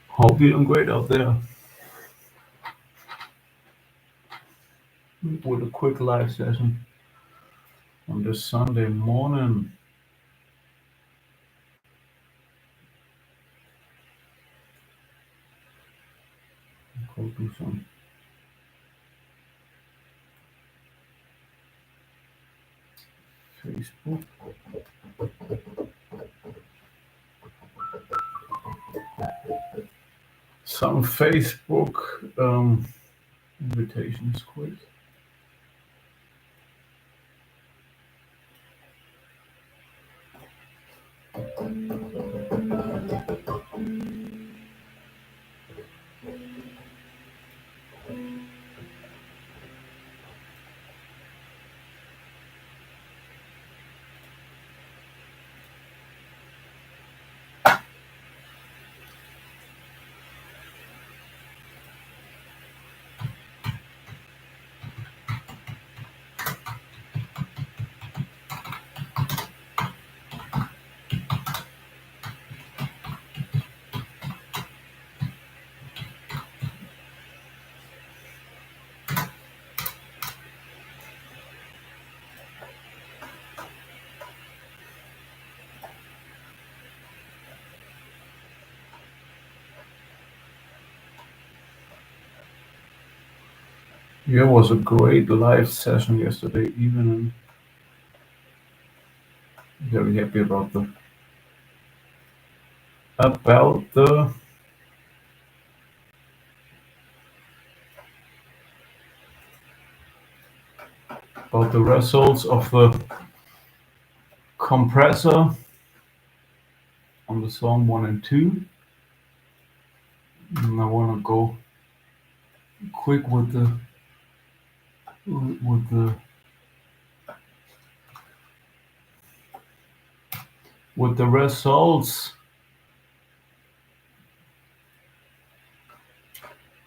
Hope you're doing great out there with a quick live session on this Sunday morning. Go do some Facebook. Some Facebook invitations quick. Yeah, it was a great live session yesterday evening. Very happy about about the about the results of the compressor on the song 1 and 2. And I want to go quick with with the with the results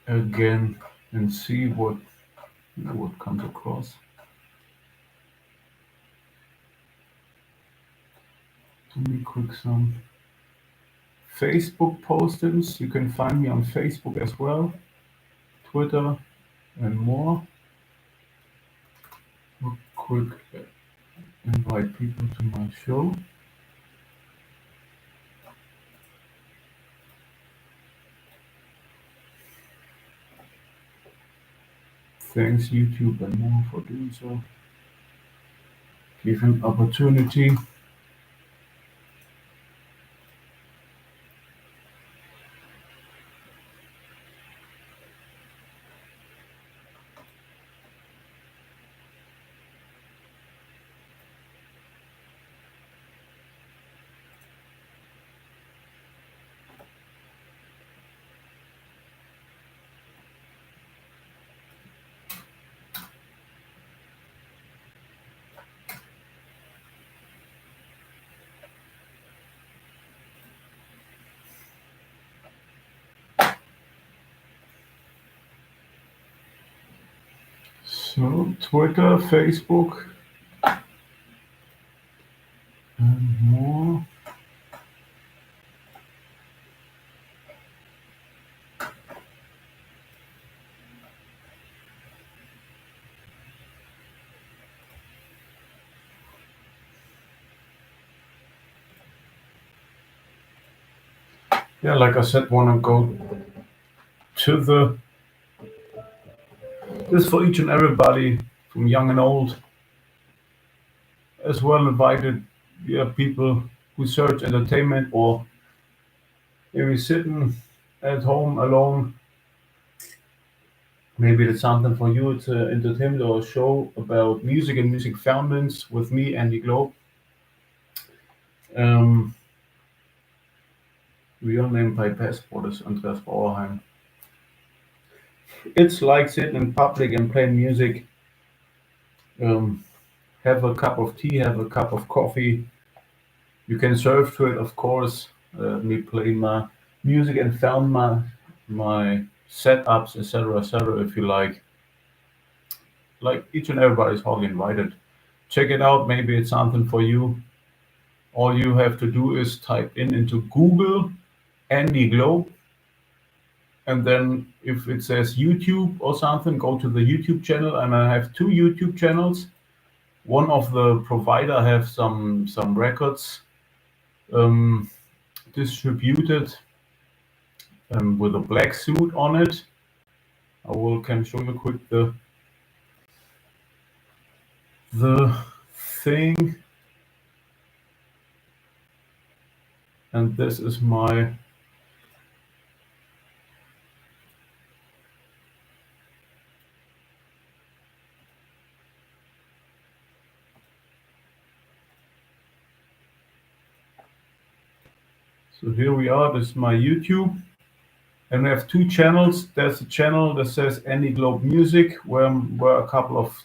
again and see what comes across. Do me quick some Facebook postings. You can find me on Facebook as well, Twitter, and more. Quick invite people to my show. Thanks YouTube and more for doing so. Give an opportunity. So Twitter, Facebook, and more. Yeah, like I said, want to go to this for each and everybody, from young and old, as well invited people who search entertainment or maybe sitting at home alone. Maybe it's something for you. It's an entertainment or a show about music and music fountains with me, Andy Globe. Real name by passport is Andreas Bauerheim. It's like sitting in public and playing music. have a cup of tea, have a cup of coffee. You can surf to it, of course. Me play my music and film my setups, etc., etc. If you like each and everybody is wholly invited. Check it out. Maybe it's something for you. All you have to do is type in into Google Andy Globe, and then if it says YouTube or something, go to the YouTube channel. And I have two YouTube channels. One of the provider have some records um, distributed with a black suit on it. Can show you quick the thing, and this is my so here we are. This is my YouTube, and we have two channels. There's a channel that says Andy Globe Music, where a couple of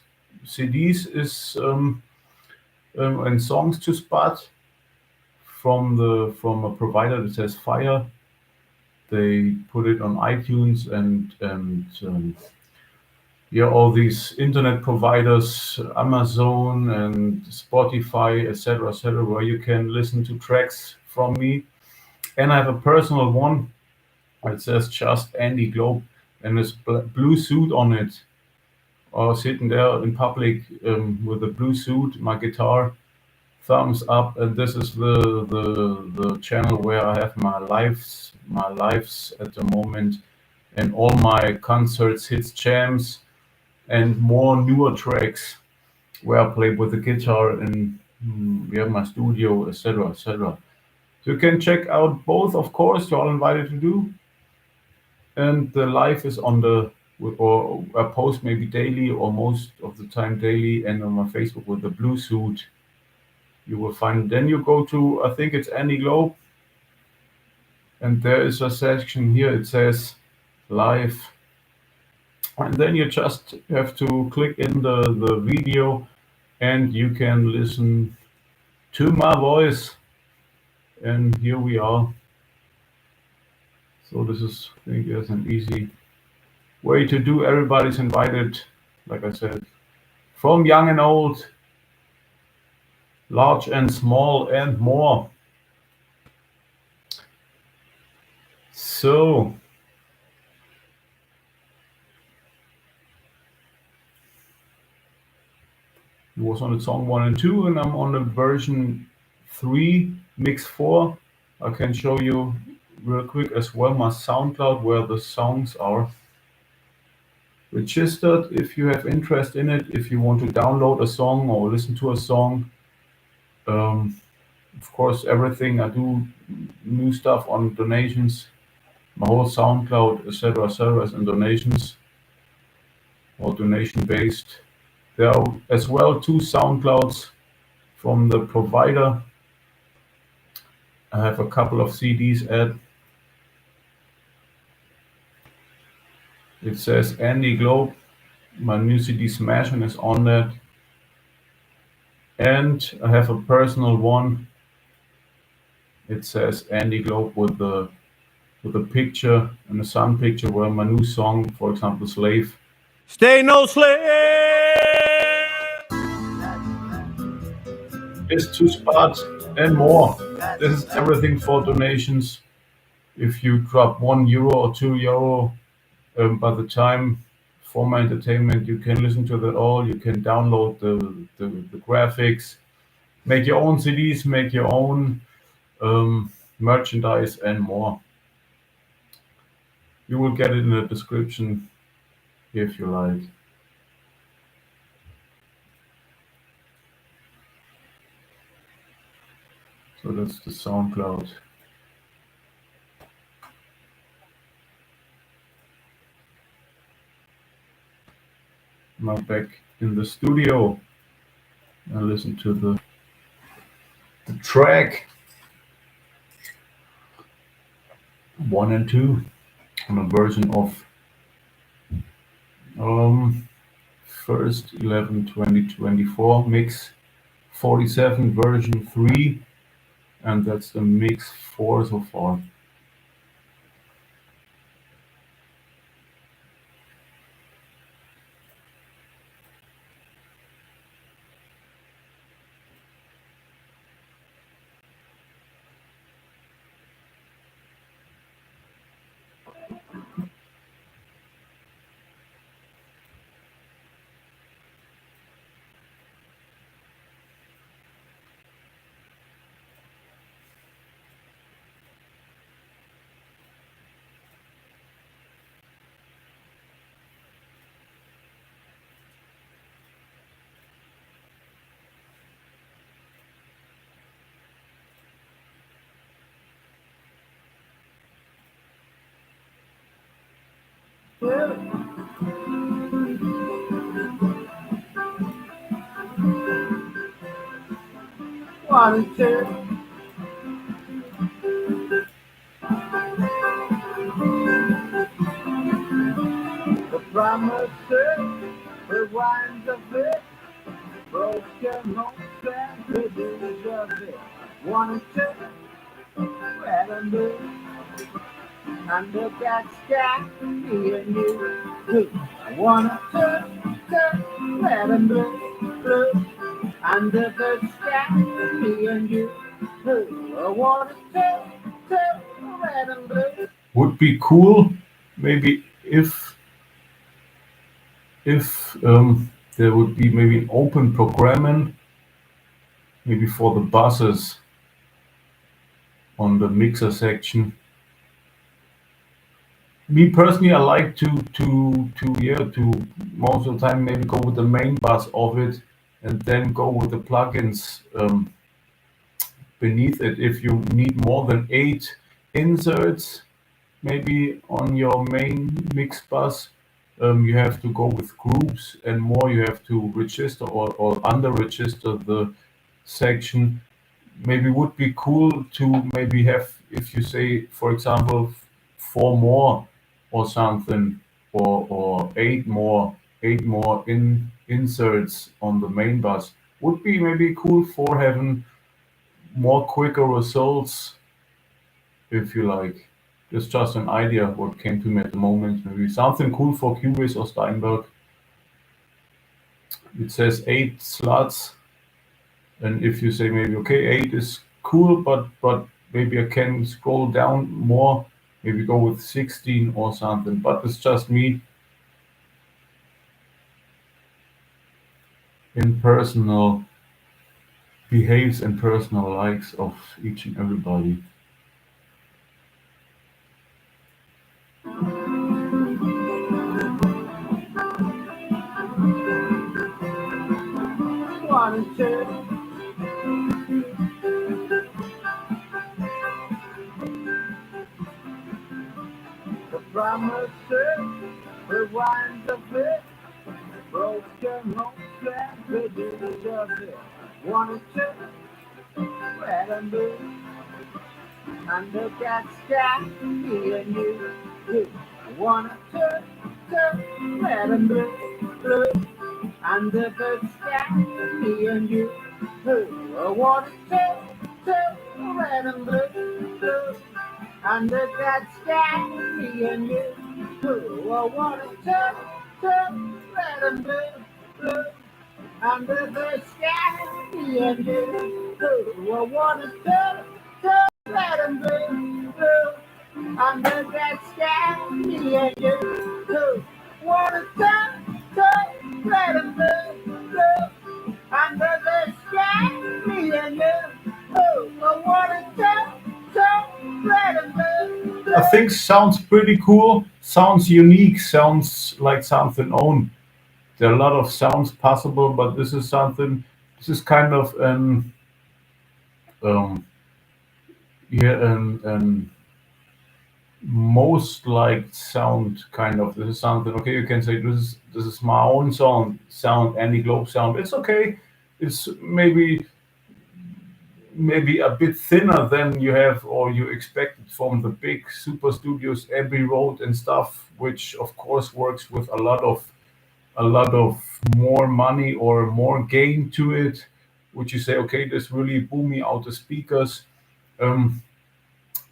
CDs is and songs to spot from a provider that says Fire. They put it on iTunes and yeah, all these internet providers, Amazon and Spotify, etc., where you can listen to tracks from me. And I have a personal one. It says just Andy Globe, and there's blue suit on it. Or sitting there in public with a blue suit, my guitar, thumbs up, and this is the channel where I have my lives at the moment, and all my concerts, hits, jams, and more newer tracks where I play with the guitar and we have my studio, etc., etc. So you can check out both, of course. You're all invited to do, and the live is on the or I post maybe daily or most of the time daily, and on my Facebook with the blue suit. You will find. Then you go to, I think it's Andy Globe, and there is a section here. It says live, and then you just have to click in the video, and you can listen to my voice. And here we are. So this is, I think, there's an easy way to do. Everybody's invited, like I said, from young and old, large and small, and more. So it was on the song 1 and 2, and I'm on the version 3, mix 4. I can show you real quick as well my SoundCloud where the songs are registered. If you have interest in it, if you want to download a song or listen to a song, of course, everything I do, new stuff on donations. My whole SoundCloud, etc., is in donations or donation based. There are as well two SoundClouds from the provider. I have a couple of CDs at. It says Andy Globe. My new CD Smashing is on that. And I have a personal one. It says Andy Globe with a picture and a sun picture where my new song, for example, Slave. Stay no slave. Is to spot and more. This is everything for donations. If you drop €1 or €2, by the time for my entertainment, you can listen to that all. You can download the graphics, make your own CDs, make your own merchandise, and more. You will get it in the description if you like. So that's the SoundCloud. Now back in the studio and listen to the track 1 and 2 on a version of 1st 11 2024 mix 47 version 3, and that's the mix 4 so far. One, two. The promises, rewind the bit, broken homes and produce of it. One, two, red and blue, under that sky, me and you. Two, one, two, red and blue, under the sky, me and you. Two, one, two, red and blue. Would be cool, maybe if there would be maybe an open programming, maybe for the buses on the mixer section. Me personally, I like to most of the time maybe go with the main bus of it and then go with the plugins beneath it. If you need more than 8 inserts, maybe on your main mix bus, you have to go with groups, and more you have to register or under register the section. Maybe would be cool to maybe have, if you say, for example, 4 more or something, or 8 more inserts on the main bus, would be maybe cool for having more quicker results, if you like. It's just an idea what came to me at the moment. Maybe something cool for Cubase or Steinberg. It says 8 slots, and if you say maybe okay, 8 is cool, but maybe I can scroll down more, maybe go with 16 or something. But it's just me in personal behaves and personal likes of each and everybody. One, two. The promises, rewind the bit, broken homes and produce of it. One, two, red and blue, under that sky, me and you. Two, one, two, red and blue, under the sky, me and you. Two, one, two, red and blue, under that sky, me and you. Two, one, two, red and blue, under the sky, me and you. Two, one, two, red and blue, under that sky, me and you. Two, one, two, red and blue, under the sky, me and you. Two, one, two, red and blue. I think sounds pretty cool, sounds unique, sounds like something own. There are a lot of sounds possible, but this is something, this is kind of um, an most liked sound, kind of. This is something, okay, you can say this is my own sound, Andy Globe sound. It's okay. It's maybe a bit thinner than you have or you expected from the big super studios, Abbey Road and stuff, which of course works with a lot of a lot of more money or more gain to it, which you say, okay, this really booming out the speakers. Um,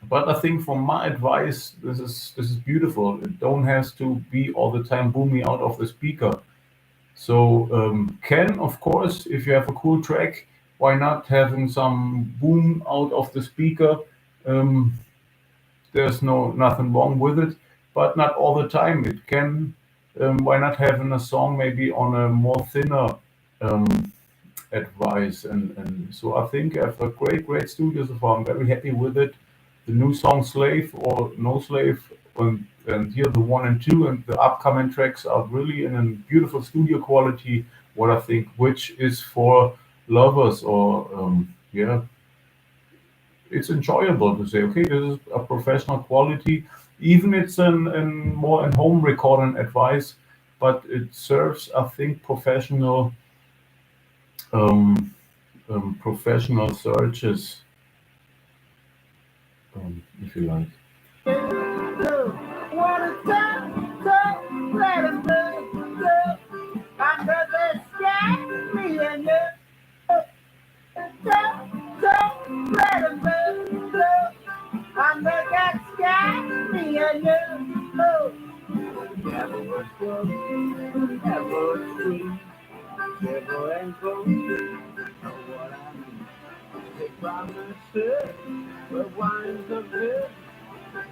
but I think from my advice, this is beautiful. It don't has to be all the time booming out of the speaker. So can, of course, if you have a cool track, why not having some boom out of the speaker? Um, there's nothing wrong with it, but not all the time. It can. Why not having a song maybe on a more thinner um, advice? And so I think I have a great studio so far. I'm very happy with it. The new song "Slave" or "No Slave," and here the one and two, and the upcoming tracks are really in a beautiful studio quality. What I think, which is for lovers or yeah, it's enjoyable to say, okay, this is a professional quality. Even it's an more in home recording advice, but it serves, I think, um, professional searches, if you like. What a time, so let him blue under the sky, me and you. So let him blue under that sky, me and you. Oh, never was close, never was free, never and close. Know what I mean? They promises, but winds of it.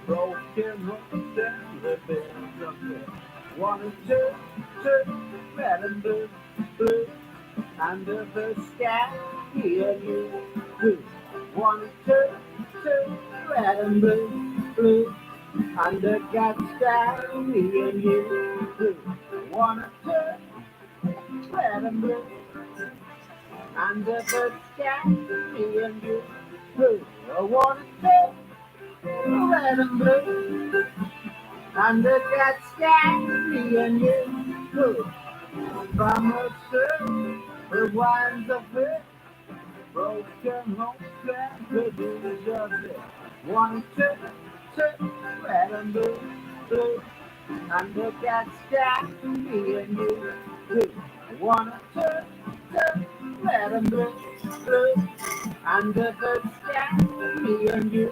Broken homes and the beds of it. Wanted to, red and blue, under the sky, me and you. Wanted to, red and blue, under that sky, me and you. Wanted to, red and blue, under the sky, me and you. Wanted to, red and blue. Under that sky, me and you, promises, the winds of it, broken homes and the duties of it. One, two, red and blue, under that sky, me and you, one, two, red and blue, under the sky, me and you,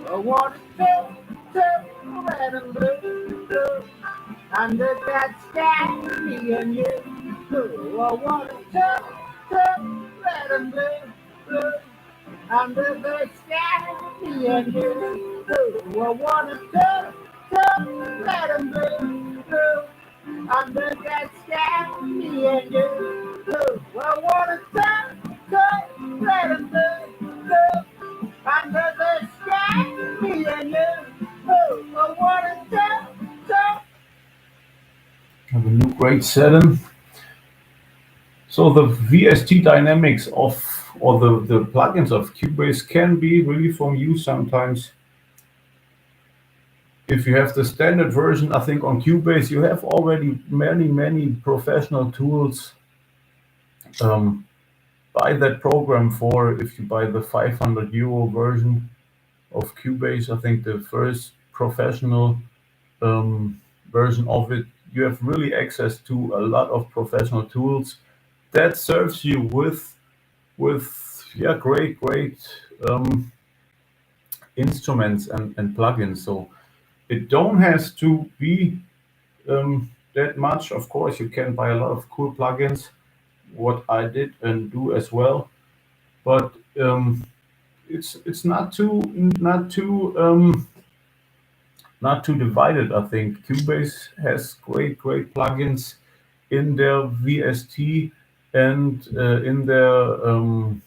one, two, red and blue, under that sky, me and you, one, two, red and blue, under the sky, me and you, one, two, red and blue, under that sky, me and you, one, two, red and blue, under the sky, me and you, one, two. Have a new great setting. So the VST dynamics of or the plugins of Cubase can be really from use sometimes. If you have the standard version, I think on Cubase you have already many professional tools. Buy that program for if you buy the 500 euro version of Cubase. I think the first professional version of it, you have really access to a lot of professional tools that serves you with yeah great instruments and plugins. So it don't has to be that much. Of course, you can buy a lot of cool plugins, what I did and do as well. But it's not too divided. I think Cubase has great plugins in their VST and in their um,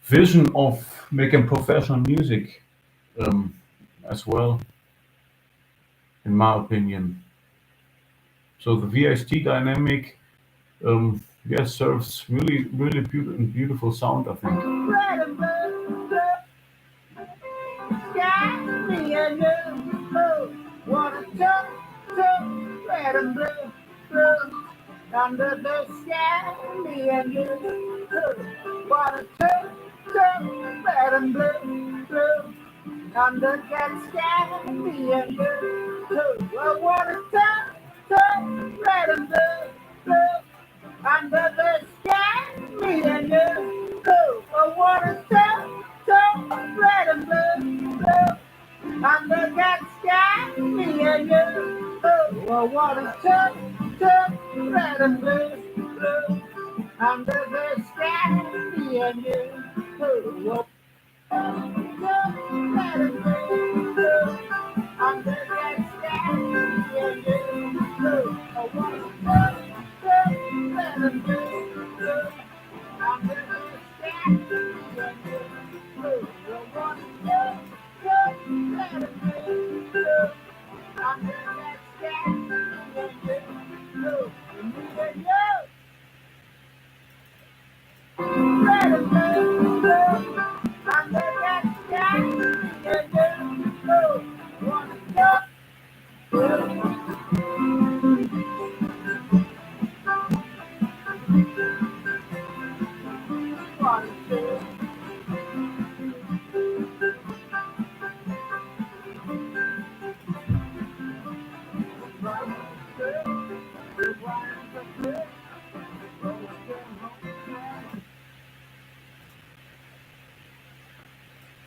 vision of making professional music as well, in my opinion. So the VST dynamic, yes, serves really beautiful sound. I think. Red and blue, sky, me and you, wanna two, red and blue, under the sky, me and you, wanna two, red and blue, Thunder can stand me and you. I wanna turn red and blue. Under the sky, me and you. I wanna turn red and blue. Under that sky, me and you. I wanna turn red and blue. Under the sky, me and you.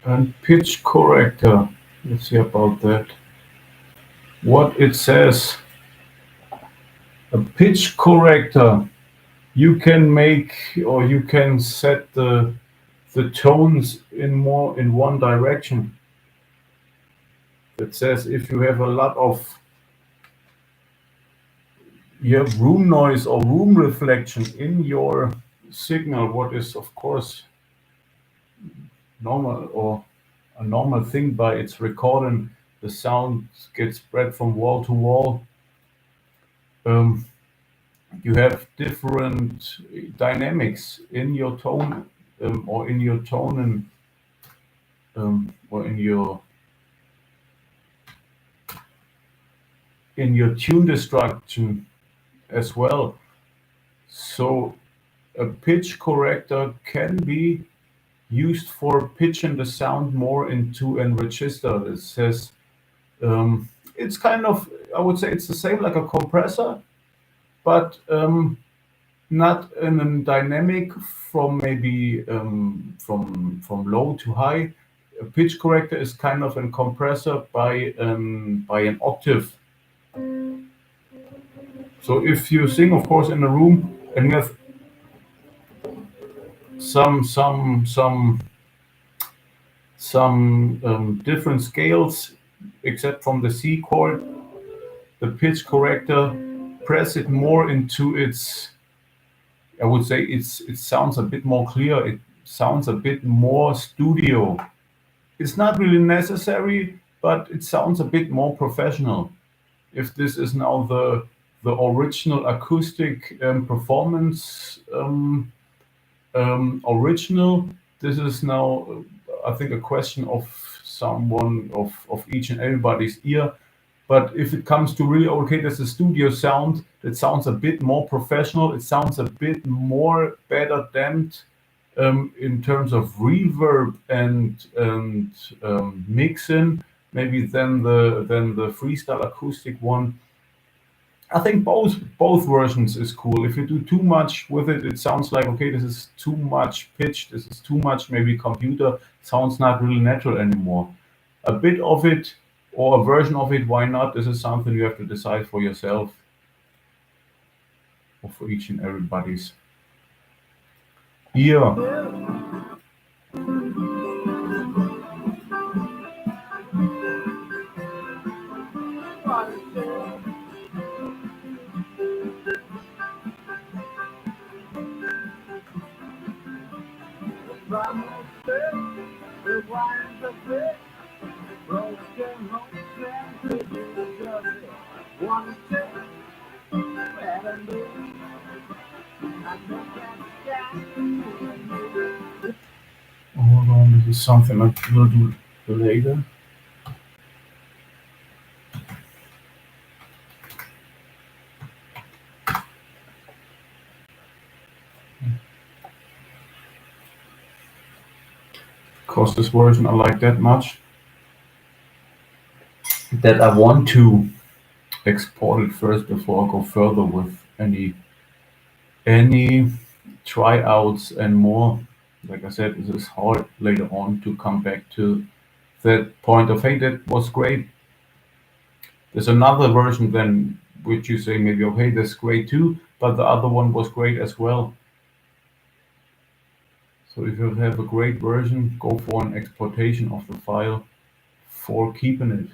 And pitch corrector. Let's see about that. What it says. A pitch corrector. You can make or you can set the tones in one direction. It says if you have a lot of room noise or room reflection in your signal, what is of course normal or a normal thing by its recording, the sound gets spread from wall to wall. You have different dynamics in your tone or in your tone or in your tune destruction as well. So a pitch corrector can be used for pitching the sound more into a register. It says it's kind of, I would say it's the same like a compressor, but not in a dynamic from maybe from low to high. A pitch corrector is kind of a compressor by an octave. So if you sing, of course, in a room and you have some different scales, except from the C chord, the pitch corrector press it more into its. I would say it sounds a bit more clear. It sounds a bit more studio. It's not really necessary, but it sounds a bit more professional. If this is now the original acoustic performance original, this is now I think a question of someone of each and everybody's ear. But if it comes to really, okay, there's a studio sound that sounds a bit more professional, it sounds a bit more better damped in terms of reverb and mixing, maybe than the freestyle acoustic one. I think both versions is cool. If you do too much with it, it sounds like, okay, this is too much pitch, this is too much maybe computer, sounds not really natural anymore. A bit of it or a version of it, why not? This is something you have to decide for yourself or for each and everybody's ear. Hold on, this is something I will do later. Because this version I like that much. that I want to export it first before I go further with any tryouts and more. Like I said, it is hard later on to come back to that point of, hey, that was great. There's another version then which you say maybe, okay, that's great too, but the other one was great as well. So if you have a great version, go for an exportation of the file for keeping it.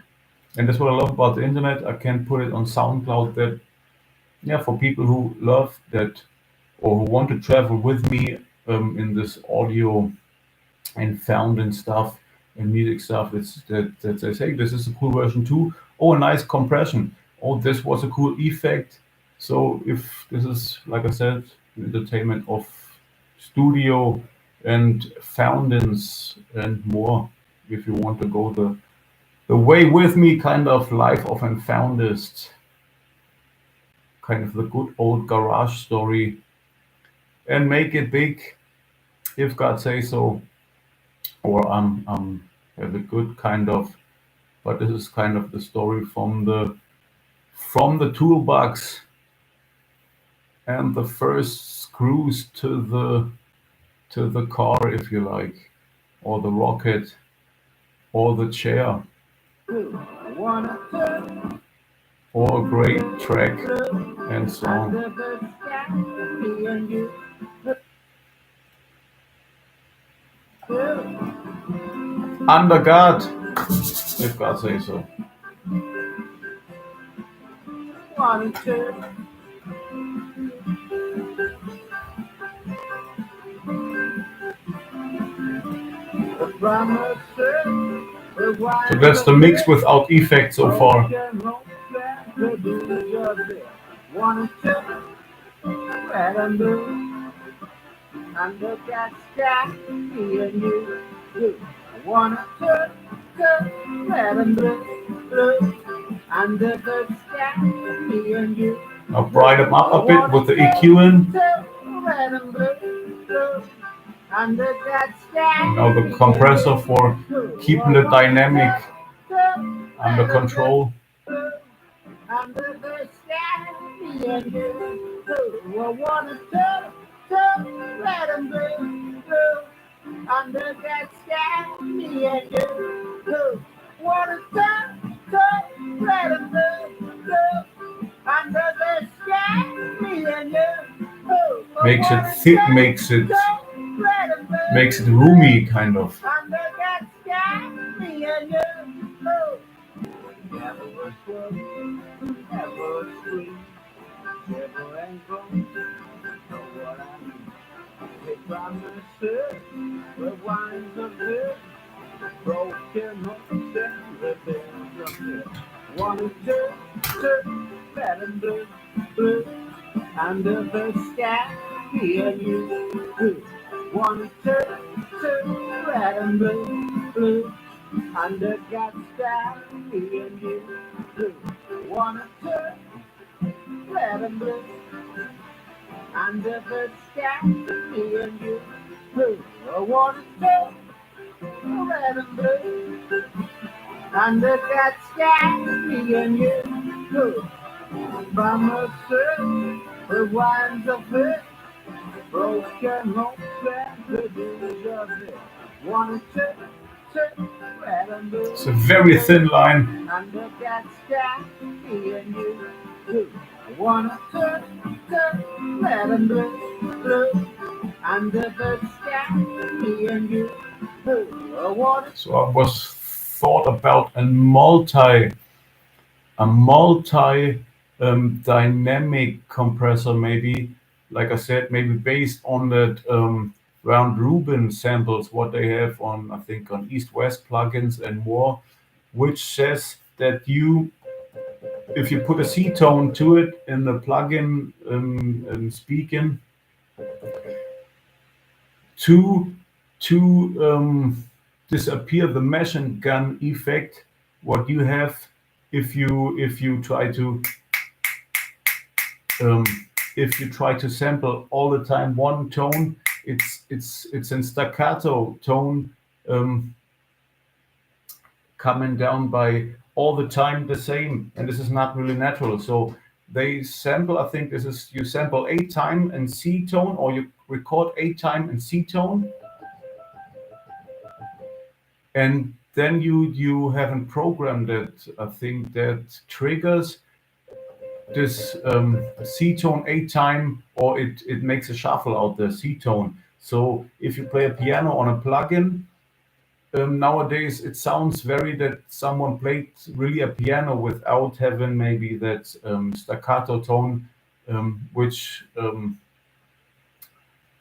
And that's what I love about the internet. I can put it on SoundCloud that, yeah, for people who love that or who want to travel with me in this audio and found stuff and music stuff, that they say this is a cool version too. Oh, a nice compression. Oh, this was a cool effect. So if this is, like I said, entertainment of studio and fountains and more, if you want to go the way with me, kind of life of an foundist, kind of the good old garage story, and make it big if God say so, or have a good kind of. But this is kind of the story from the toolbox and the first screws to the car, if you like, or the rocket, or the chair, or a great track and song. Under God, if God say so. So that's the mix without effects so far. Under that sky, me and you. I wanna touch, red and blue. Under the sky, me and you. Now brighten them up a bit with the EQ in. Red and blue. Under that sky. Now the compressor for keeping the dynamic under control. Under the sky, me and you. I wanna touch, red and blue. Under that sky, me and you. Wanna touch, red and blue. Under the sky, me and you. Makes it thick, makes it roomy, kind of. Under that sky, me and you. Never was close, never was free, never ain't gone. Know what I mean? They promises, the wines of this, broken hearts and revenge of this. Wanna turn, red and blue, under the sky, me and you. Wanna turn, red and blue. Under God's sky, me and you. Wanna turn, red and blue. Under the sky, me and you. I wanna turn, red and blue. Under God's sky, me and you. Promises, the winds of it, broken hopes and the dreams of it. Wanna turn, red and blue. It's a very thin line. Under that sky, me and you. I wanna turn, red and blue. Under the sky, me and you. I wanna. So I was thought about a multi dynamic compressor, maybe, like I said, maybe based on that round Rubin samples, what they have on, I think, on East-West plugins and more, which says that if you put a C tone to it in the plugin speaking, to disappear the machine gun effect, what you have if you try to sample all the time one tone, it's in staccato tone, coming down by all the time the same, and this is not really natural. So they sample, I think this is, you sample 8 times in C tone, or you record 8 times in C tone, and then you have a program that I think that triggers this C tone 8 times, or it makes a shuffle out the C tone. So if you play a piano on a plugin, nowadays it sounds very that someone played really a piano without having maybe that staccato tone, which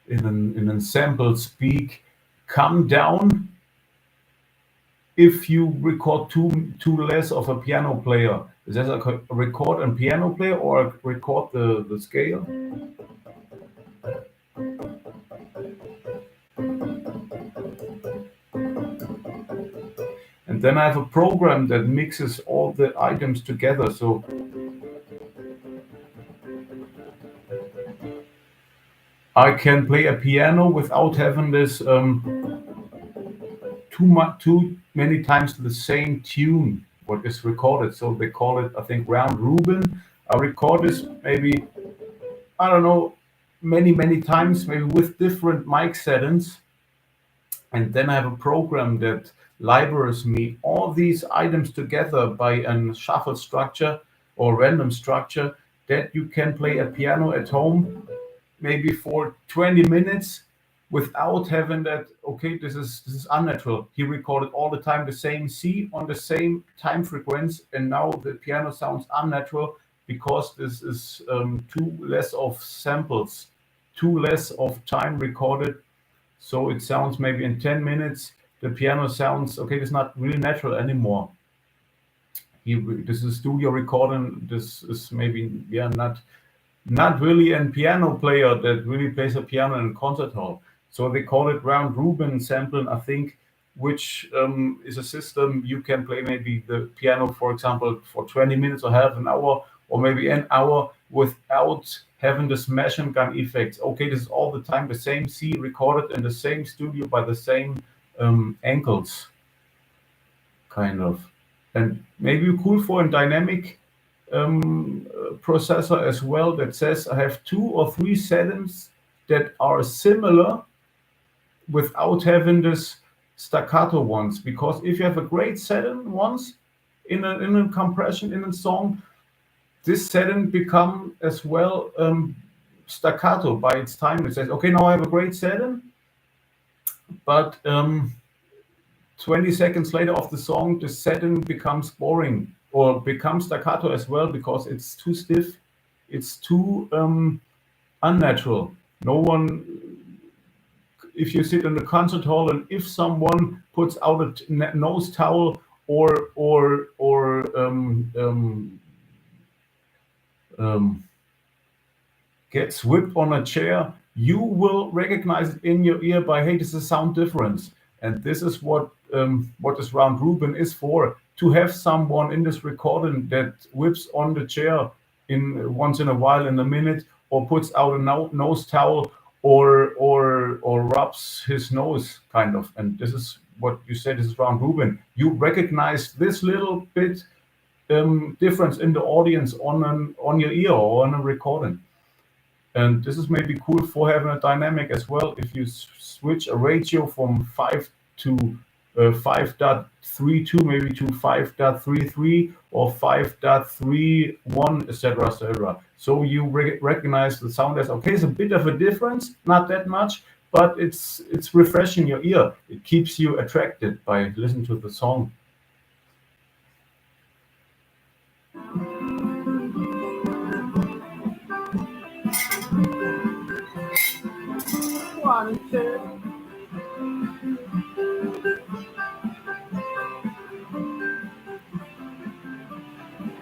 in a sample speak come down if you record too less of a piano player. Is that a record a piano player or record the scale? And then I have a program that mixes all the items together. So I can play a piano without having this too many times the same tune what is recorded. So they call it, I think, round Robin. I record this maybe, I don't know, many times, maybe with different mic settings. And then I have a program that libraries me all these items together by a shuffle structure or random structure that you can play a piano at home maybe for 20 minutes without having that, okay, this is unnatural. He recorded all the time the same C on the same time frequency, and now the piano sounds unnatural because this is too less of samples, too less of time recorded. So it sounds maybe in 10 minutes, the piano sounds, okay, it's not really natural anymore. This is studio recording, this is maybe, yeah, not really a piano player that really plays a piano in a concert hall. So they call it round Robin sampling, I think, which is a system you can play maybe the piano, for example, for 20 minutes or half an hour, or maybe an hour without having this machine gun effects. Okay, this is all the time the same C recorded in the same studio by the same ankles, kind of. And maybe cool for a dynamic processor as well that says I have 2 or 3 settings that are similar without having this staccato ones. Because if you have a great setting once in a compression in a song, this setting become as well staccato by its time. It says, okay, now I have a great setting, but 20 seconds later of the song, the setting becomes boring or becomes staccato as well because it's too stiff, it's too unnatural. No one, if you sit in the concert hall and if someone puts out a nose towel or gets whipped on a chair, you will recognize it in your ear by, hey, this is a sound difference. And this is what this round Robin is for, to have someone in this recording that whips on the chair in once in a while in a minute, or puts out a nose towel or rubs his nose, kind of. And this is what you said, this is round Robin. You recognize this little bit difference in the audience on your ear or on a recording. And this is maybe cool for having a dynamic as well. If you switch a ratio from 5 to 5.32, maybe to 5.33 or 5.31, etc., etc. So you recognize the sound as, okay, it's a bit of a difference, not that much, but it's refreshing your ear. It keeps you attracted by listening to the song. One and two.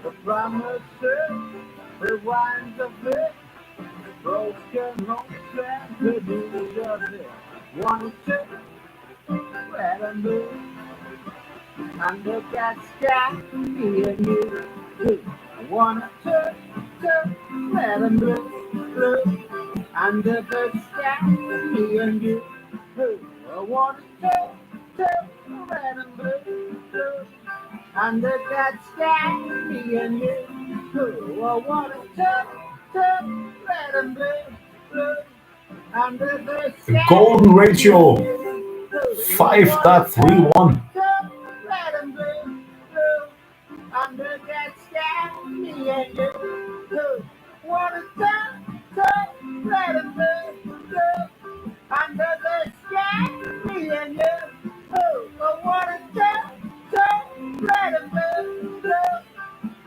The promises, rewinds of it, broken homes and the news of it. One and two, red and blue, under that sky, me and you. Two. One and two, red and blue, under the sky, me and you. Two. One and two, red and blue, under that sky, me and you. Oh, I wanna touch, red and blue, under the The sky. golden ratio I wanna 5.31. touch, red and blue, under that sky, me and you. Oh, wanna touch, red and blue, under the sky, me and you. Oh, I wanna touch, red and blue,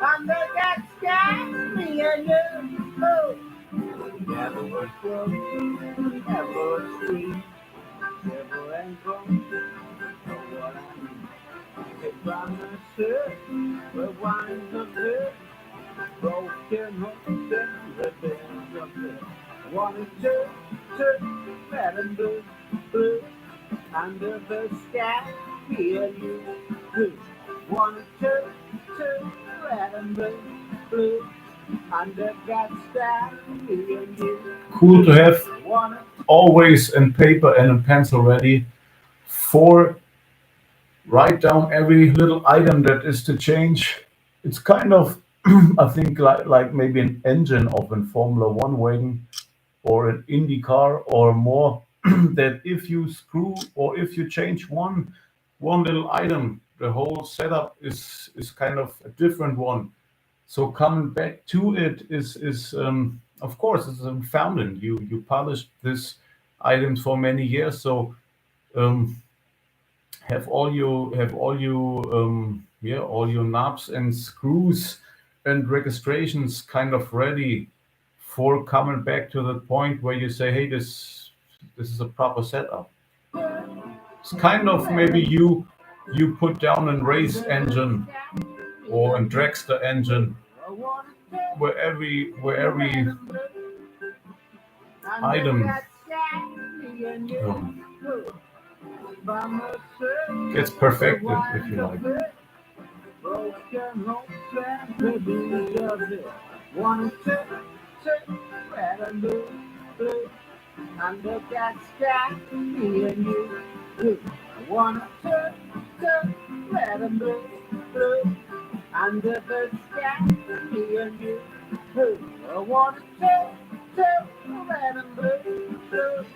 under that sky, me and you. Oh, never was close, never was sweet, never and gone. Know what I mean? If I'm a shirt, the wines of it, broken hopes and revenge of it. Wanted to, red and blue, under the sky, me and you. Who wanted to, red and blue, under that sky, me and you. Cool to have Wanted always in paper and in pencil ready for write down every little item that is to change. It's kind of, I think, like maybe an engine of a Formula One wagon or an Indy car or more. That if you screw or if you change one little item, the whole setup is kind of a different one. So coming back to it is of course it's a fountain. You polished this items for many years, so um, all your knobs and screws and registrations kind of ready for coming back to the point where you say, hey, this is a proper setup. It's kind of maybe you put down a race engine or a dragster engine where every item um, gets perfected, if you like. broken hopes and dreams of it. Wanted to, red and blue, under that sky, me and you. I wanna to, red and blue, under the sky, me and you. I wanna to, red and blue,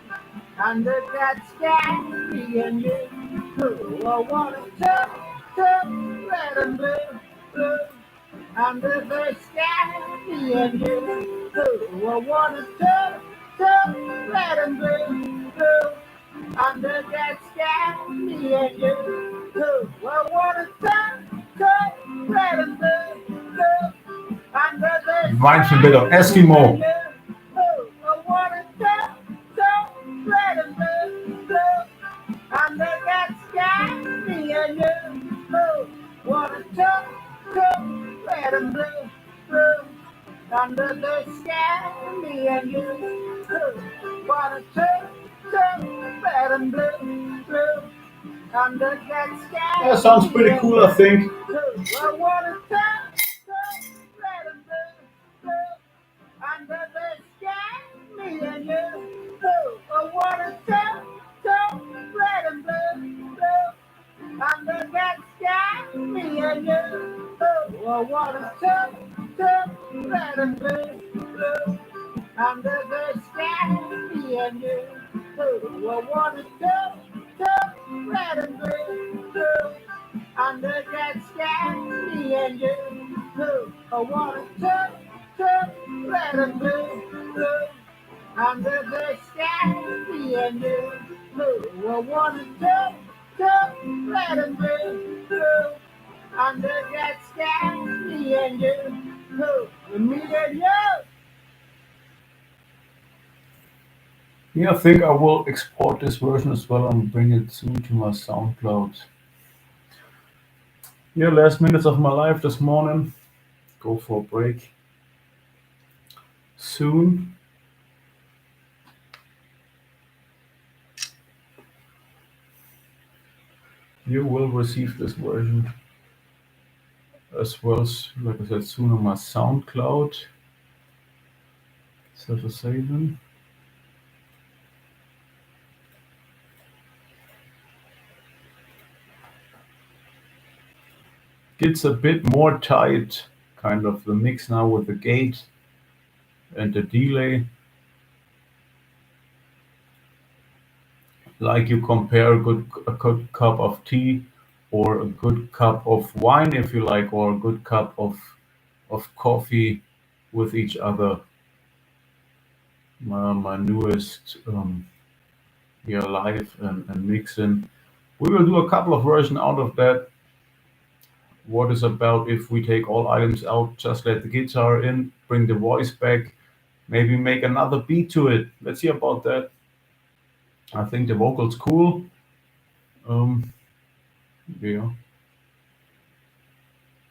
under that sky, me and you. I wanna red and blue, under the sky, me and you. I wanna red and blue, under that sky, me and you. I wanna red and blue, under the Reminds me a sky, bit of me and Eskimo. you. I wanna red and blue, under that sky, me and you. Wanna red and blue, under the sky, me and you. Wanna red and blue, under that sky, Yeah, sounds me pretty and cool, I think. you. I wanna red and blue, under the sky, me and you. I wanna red and blue, under that sky, me and you. I wanna red and blue, under the sky, me and you. I wanna red and blue, under that sky, me and you. I wanna red and blue, under the sky, me and you. I wanna red and blue, under that sky, me and you. Me and you. Yeah, I think I will export this version as well and bring it soon to my SoundCloud. Yeah, last minutes of my life this morning. Go for a break soon. You will receive this version as well as, like I said, soon on my SoundCloud. So to say then. it's a bit more tight, kind of the mix now with the gate and the delay. Like you compare a good cup of tea or a good cup of wine, if you like, or a good cup of coffee with each other. My newest live and mixing. We will do a couple of versions out of that. What is about if we take all items out, just let the guitar in, bring the voice back, maybe make another beat to it. Let's see about that. I think the vocal's cool. Um, yeah,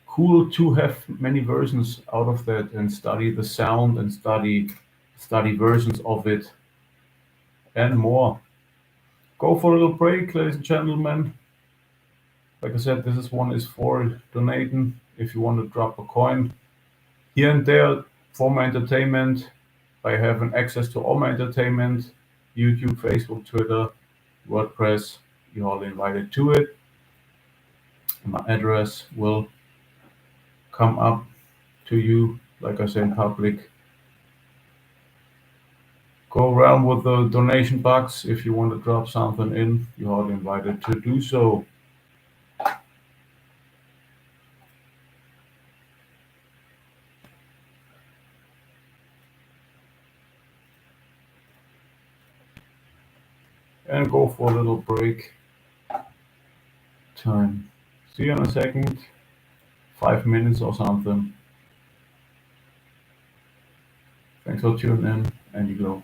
cool to have many versions out of that and study the sound and study versions of it and more. Go for a little break, ladies and gentlemen. Like I said, this is one is for donating. If you want to drop a coin here and there for my entertainment, I have an access to all my entertainment: YouTube, Facebook, Twitter, WordPress. You're all invited to it. My address will come up to you, like I said, in public. Go around with the donation box if you want to drop something in. You're all invited to do so. And go for a little break time. See you in a second. 5 minutes or something. Thanks for tuning in, and you go.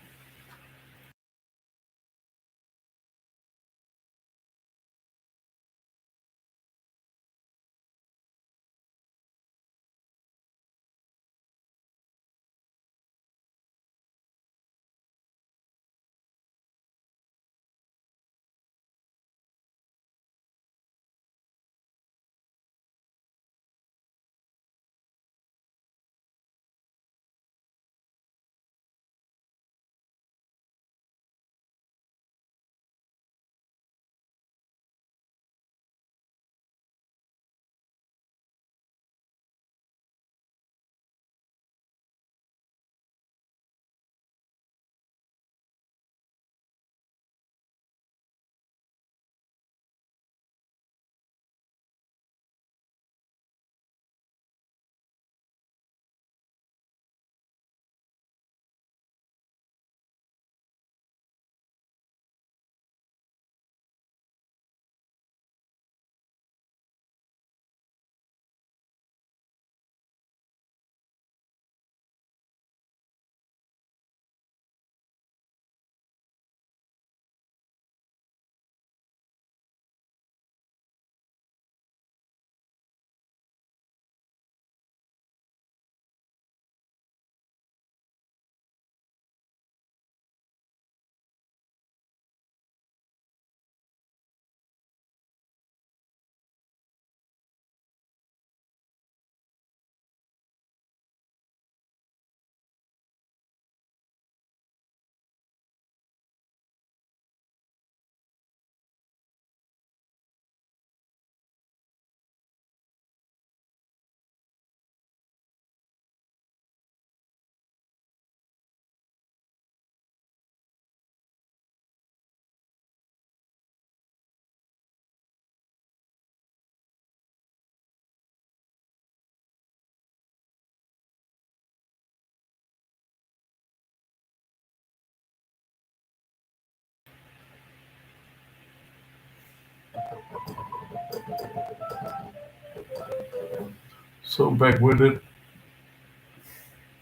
So back with it.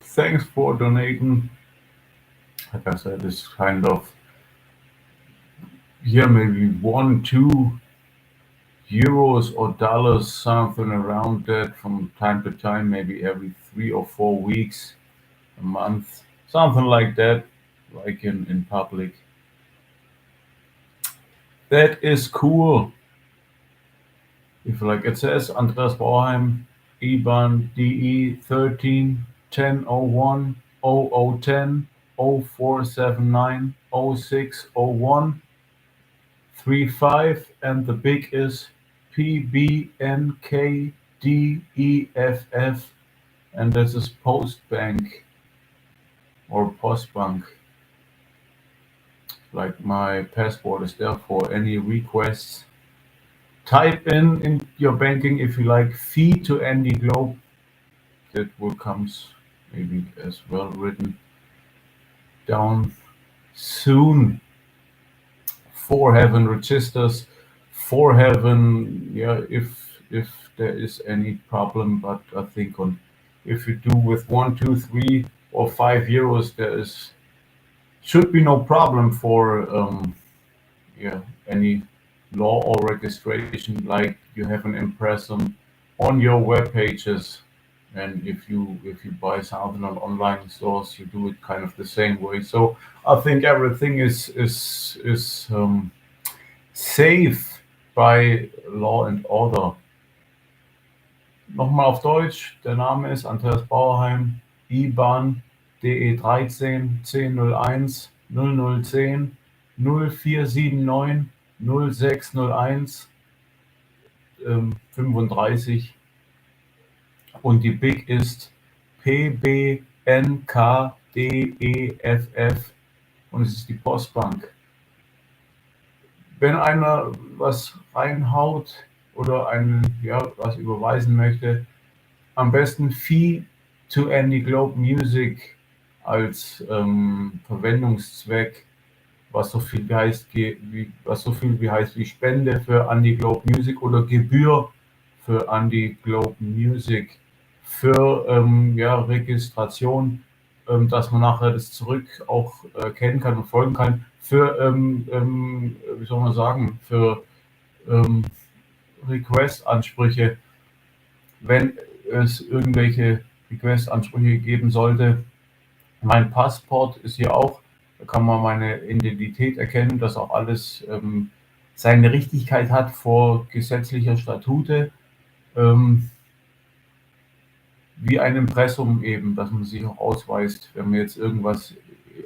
Thanks for donating. Like I said, it's kind of maybe 1, 2 euros or dollars, something around that from time to time, maybe every 3 or 4 weeks, a month, something like that, like in public. That is cool. If like it says Andreas Bauerheim IBAN DE 13 1001 0010 0479 0601 35, and the BIC is PBNKDEFF PBNKDEFF, and this is Postbank or Postbank. Like my passport is there for any requests. Type in your banking if you like fee to Andy Globe. That will comes maybe as well written down soon. For heaven registers, for heaven, yeah, if there is any problem, but I think if you do with 1, 2, 3 or 5 euros, there should be no problem for any law or registration, like you have an impressum on your web pages. And if you buy something on online stores, you do it kind of the same way. So I think everything is safe by law and order. Nochmal auf Deutsch. Der Name ist Andreas Bauerheim IBAN DE13 1001 0010 0479 0601 35 und die BIC ist PBNKDEFF und es ist die Postbank. Wenn einer was reinhaut oder was überweisen möchte, am besten Fee to Andy Globe Music als Verwendungszweck, was so viel heißt wie Spende für Andy Globe Music oder Gebühr für Andy Globe Music für Registration, dass man nachher das zurück auch kennen kann und folgen kann, für wie soll man sagen, für Request-Ansprüche, wenn es irgendwelche Request-Ansprüche geben sollte. Mein Passport ist hier auch, da kann man meine Identität erkennen, dass auch alles seine Richtigkeit hat vor gesetzlicher Statute. Wie ein Impressum eben, dass man sich auch ausweist, wenn man jetzt irgendwas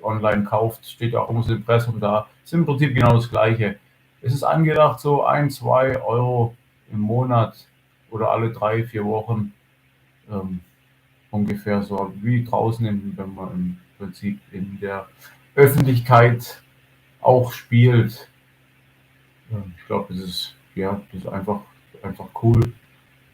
online kauft, steht auch immer das Impressum da. Ist im Prinzip genau das Gleiche. Es ist angedacht so 1, 2 Euro im Monat oder alle 3, 4 Wochen ungefähr so wie draußen, wenn man im Prinzip in der Öffentlichkeit auch spielt. Ich glaube, das ist einfach cool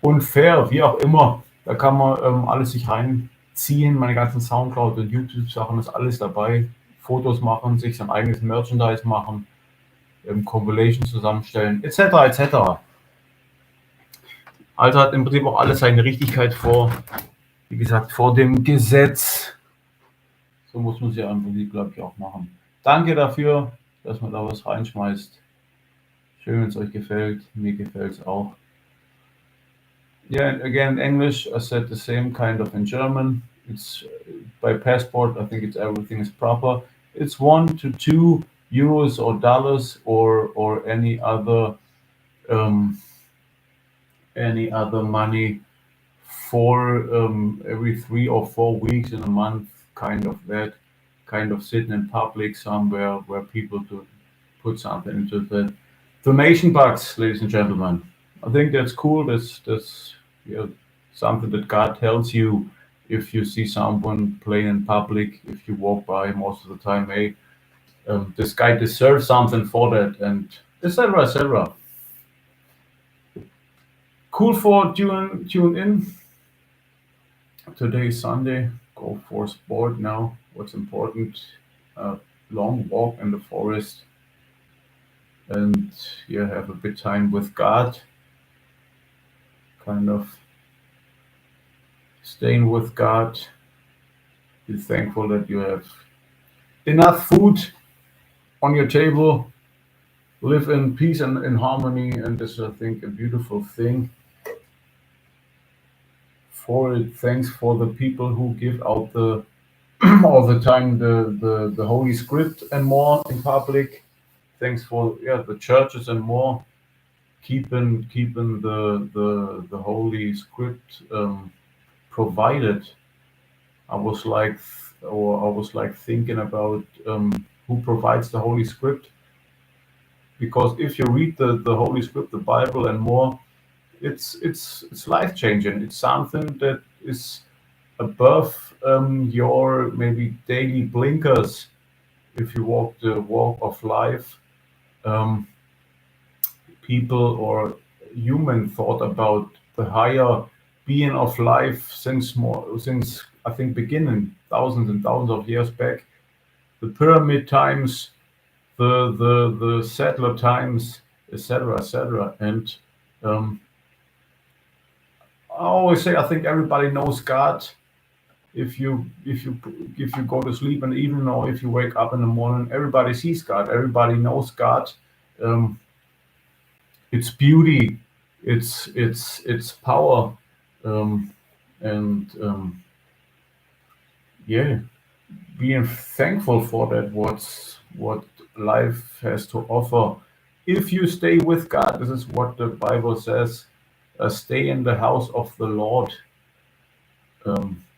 und fair, wie auch immer. Da kann man alles sich reinziehen, meine ganzen Soundcloud und YouTube-Sachen ist alles dabei. Fotos machen, sich sein eigenes Merchandise machen, Compilation zusammenstellen, etc. etc. Also hat im Prinzip auch alles seine Richtigkeit vor, wie gesagt, vor dem Gesetz. So muss man es ja im Prinzip, glaube ich, auch machen. Danke dafür, dass man da was reinschmeißt. Schön, wenn es euch gefällt. Mir gefällt es auch. Yeah, and again, English, I said the same kind of in German. It's by passport, I think everything is proper. It's 1 to 2 euros or dollars or any other money for every 3 or 4 weeks in a month, kind of sitting in public somewhere where people to put something into the donation box, ladies and gentlemen. I think that's cool. That's something that God tells you if you see someone playing in public, if you walk by most of the time, hey, this guy deserves something for that, and etc. etc. Cool for tune in. Today is Sunday. Go for sport now. What's important? Long walk in the forest, and have a bit time with God. Kind of staying with God. Be thankful that you have enough food on your table. Live in peace and in harmony, and this is, I think, a beautiful thing. Thanks for the people who give out the all the time the Holy Script and more in public. Thanks for the churches and more keeping the Holy Script provided. I was thinking about who provides the Holy Script, because if you read the Holy Script, the Bible and more, it's life changing. It's something that is above your maybe daily blinkers. If you walk the walk of life, um, people or human thought about the higher being of life since I think beginning thousands and thousands of years back, the pyramid times, the settler times, etc., etc. And um, I always say I think everybody knows God. If you go to sleep in the evening or if you wake up in the morning, everybody sees God. Everybody knows God. Um, its beauty, its power, um, and yeah, being thankful for that. What life has to offer. If you stay with God, this is what the Bible says. Stay in the house of the Lord.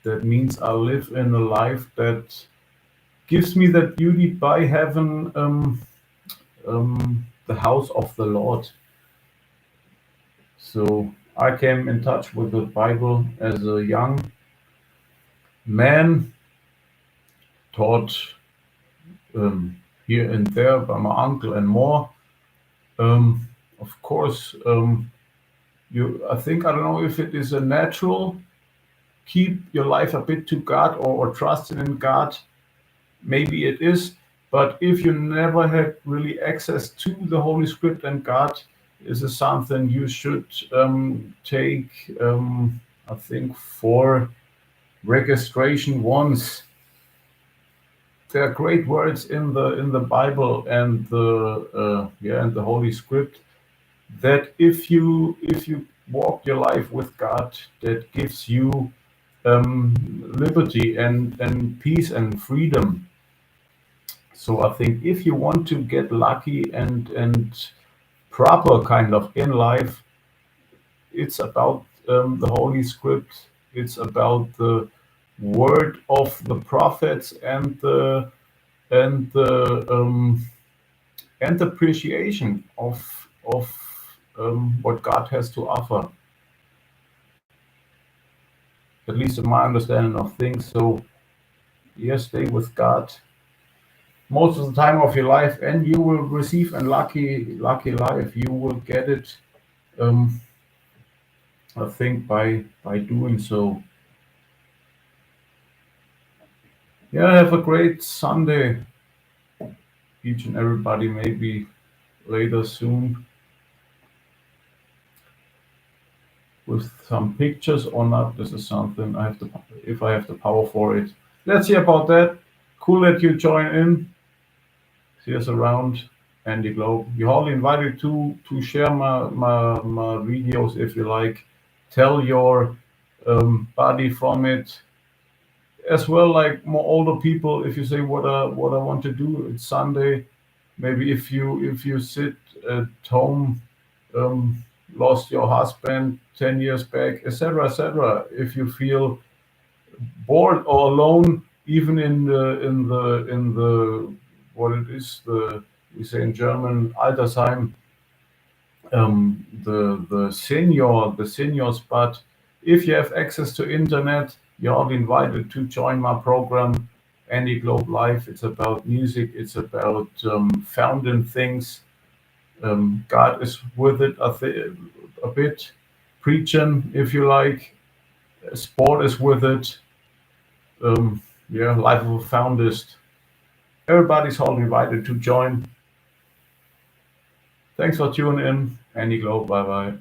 That means I live in a life that gives me that beauty by having the house of the Lord. So I came in touch with the Bible as a young man, taught here and there by my uncle and more. Of course, I think, I don't know if it is a natural keep your life a bit to God, or trusting in God. Maybe it is, but if you never had really access to the Holy Script and God, this is something you should take, I think, for registration once. There are great words in the Bible and the Holy Script that if you walk your life with God, that gives you liberty and peace and freedom. So I think if you want to get lucky and proper kind of in life, it's about the Holy Script. It's about the word of the prophets and the and appreciation of what God has to offer. At least in my understanding of things. So yes, stay with God most of the time of your life, and you will receive a lucky life. You will get it. Um, I think by doing so. Yeah, have a great Sunday, each and everybody. Maybe later soon with some pictures or not. This is something I have to, if I have the power for it. Let's see about that. Cool that you join in. See us around Andy Globe. You're all invited to share my videos if you like. Tell your buddy from it as well. Like more older people, if you say what I want to do, it's Sunday. Maybe if you sit at home, um, lost your husband 10 years back, etc., etc. If you feel bored or alone, even in the what it is, the we say in German Altersheim, the senior spot. If you have access to internet, you're all invited to join my program, Andy Globe Live. It's about music. It's about founding things. God is with it a bit. Preaching, if you like. Sport is with it. Life of a Foundist. Everybody's all invited to join. Thanks for tuning in. Andy Globe. Bye bye.